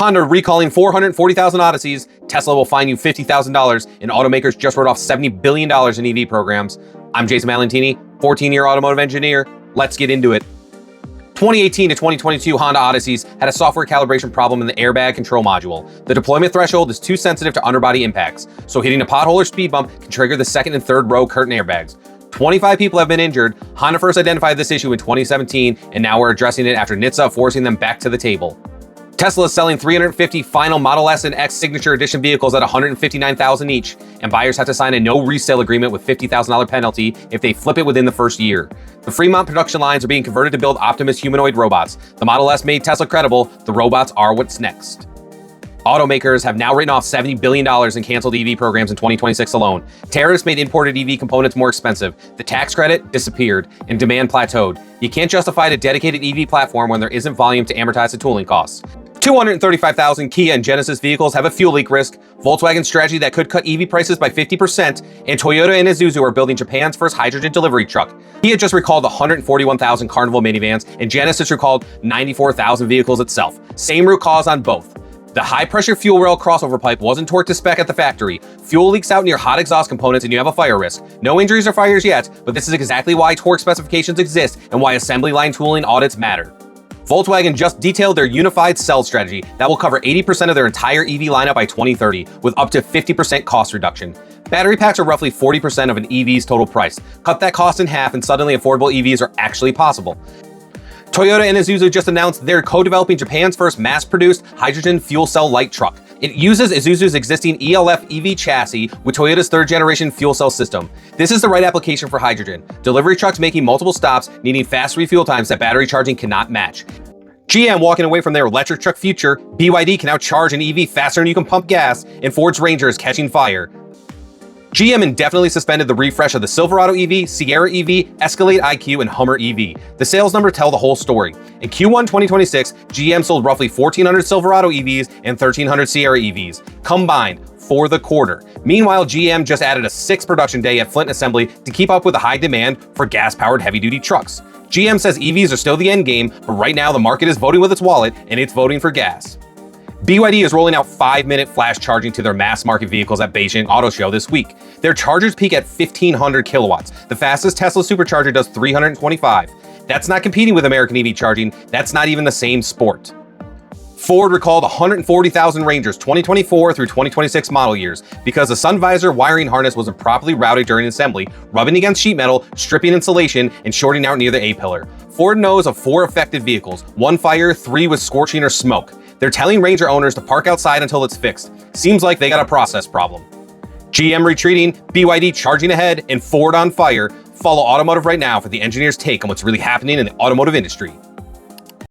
Honda recalling 440,000 Odysseys. Tesla will fine you $50,000. And automakers just wrote off $70 billion in EV programs. I'm Jason Malantini, 14-year automotive engineer. Let's get into it. 2018 to 2022 Honda Odysseys had a software calibration problem in the airbag control module. The deployment threshold is too sensitive to underbody impacts, so hitting a pothole or speed bump can trigger the second and third row curtain airbags. 25 people have been injured. Honda first identified this issue in 2017, and now we're addressing it after NHTSA forcing them back to the table. Tesla is selling 350 final Model S and X Signature Edition vehicles at $159,000 each, and buyers have to sign a no resale agreement with $50,000 penalty if they flip it within the first year. The Fremont production lines are being converted to build Optimus humanoid robots. The Model S made Tesla credible. The robots are what's next. Automakers have now written off $70 billion in canceled EV programs in 2026 alone. Tariffs made imported EV components more expensive. The tax credit disappeared, and demand plateaued. You can't justify a dedicated EV platform when there isn't volume to amortize the tooling costs. 235,000 Kia and Genesis vehicles have a fuel leak risk. Volkswagen's strategy that could cut EV prices by 50%, and Toyota and Isuzu are building Japan's first hydrogen delivery truck. Kia just recalled 141,000 Carnival minivans, and Genesis recalled 94,000 vehicles itself. Same root cause on both. The high-pressure fuel rail crossover pipe wasn't torqued to spec at the factory. Fuel leaks out near hot exhaust components and you have a fire risk. No injuries or fires yet, but this is exactly why torque specifications exist and why assembly line tooling audits matter. Volkswagen just detailed their unified cell strategy that will cover 80% of their entire EV lineup by 2030, with up to 50% cost reduction. Battery packs are roughly 40% of an EV's total price. Cut that cost in half and suddenly affordable EVs are actually possible. Toyota and Isuzu just announced they're co-developing Japan's first mass-produced hydrogen fuel cell light truck. It uses Isuzu's existing ELF EV chassis with Toyota's third-generation fuel cell system. This is the right application for hydrogen. Delivery trucks making multiple stops, needing fast refuel times that battery charging cannot match. GM walking away from their electric truck future. BYD can now charge an EV faster than you can pump gas, and Ford's Ranger is catching fire. GM indefinitely suspended the refresh of the Silverado EV, Sierra EV, Escalade IQ, and Hummer EV. The sales numbers tell the whole story. In Q1 2026, GM sold roughly 1,400 Silverado EVs and 1,300 Sierra EVs, combined for the quarter. Meanwhile, GM just added a 6th production day at Flint Assembly to keep up with the high demand for gas-powered heavy-duty trucks. GM says EVs are still the end game, but right now the market is voting with its wallet, and it's voting for gas. BYD is rolling out 5-minute flash charging to their mass market vehicles at Beijing Auto Show this week. Their chargers peak at 1,500 kilowatts. The fastest Tesla supercharger does 325. That's not competing with American EV charging. That's not even the same sport. Ford recalled 140,000 Rangers 2024 through 2026 model years because the sun visor wiring harness wasn't properly routed during assembly, rubbing against sheet metal, stripping insulation, and shorting out near the A-pillar. Ford knows of 4 affected vehicles, 1 fire, 3 with scorching or smoke. They're telling Ranger owners to park outside until it's fixed. Seems like they got a process problem. GM retreating, BYD charging ahead, and Ford on fire. Follow Automotive right now for the engineer's take on what's really happening in the automotive industry.